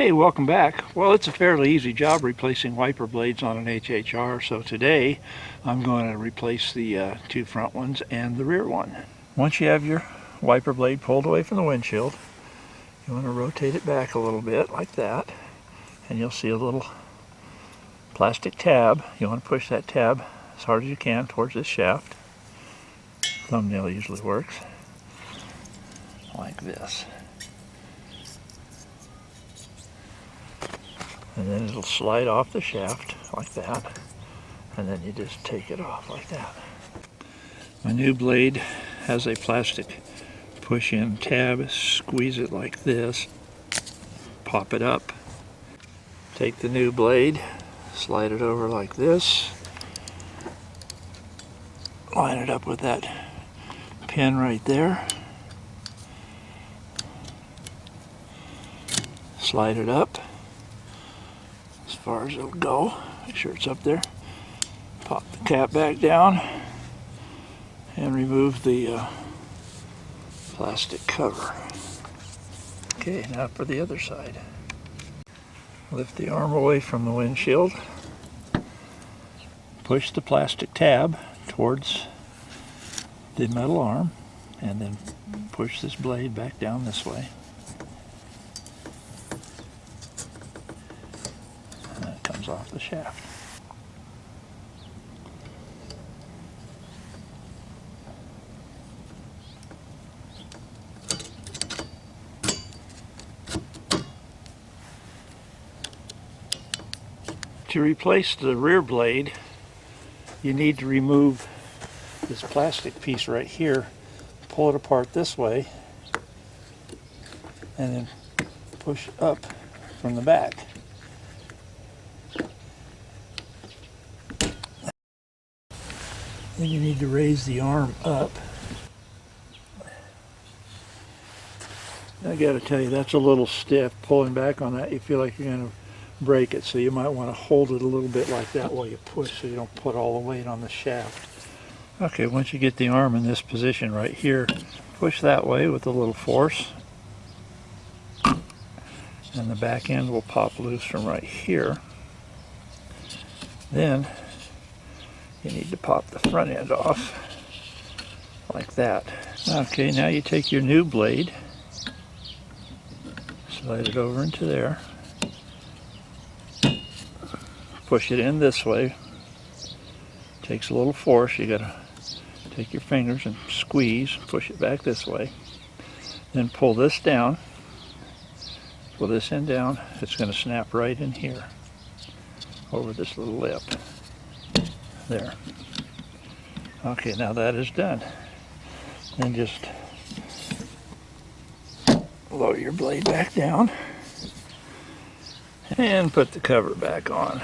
Hey, welcome back. Well, it's a fairly easy job replacing wiper blades on an HHR, so today I'm going to replace the two front ones and the rear one. Once you have your wiper blade pulled away from the windshield, you want to rotate it back a little bit like that, and you'll see a little plastic tab. You want to push that tab as hard as you can towards this shaft. Thumbnail usually works like this. And then it'll slide off the shaft like that, and then you just take it off like that. My new blade has a plastic push-in tab. Squeeze it like this, pop it up, take the new blade, slide it over like this, line it up with that pin right there, slide it up as far as it'll go. Make sure it's up there. Pop the cap back down and remove the plastic cover. Okay, now for the other side. Lift the arm away from the windshield. Push the plastic tab towards the metal arm and then push this blade back down this way. Off the shaft. To replace the rear blade, you need to remove this plastic piece right here, pull it apart this way, and then push up from the back. Then you need to raise the arm up. I gotta tell you, that's a little stiff. Pulling back on that, you feel like you're gonna break it, so you might want to hold it a little bit like that while you push so you don't put all the weight on the shaft. Okay, once you get the arm in this position right here, push that way with a little force, and the back end will pop loose from right here. Then you need to pop the front end off like that. Okay, now you take your new blade, slide it over into there, push it in this way. Takes a little force. You gotta take your fingers and squeeze, push it back this way. Then pull this down, pull this end down. It's gonna snap right in here over this little lip. There. Okay, now that is done. Then just lower your blade back down and put the cover back on.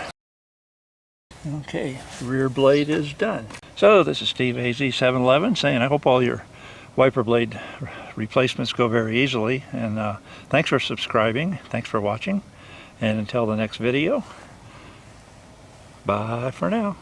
Okay, rear blade is done. So this is Steve AZ711 saying I hope all your wiper blade replacements go very easily, and thanks for subscribing, thanks for watching, and until the next video, bye for now.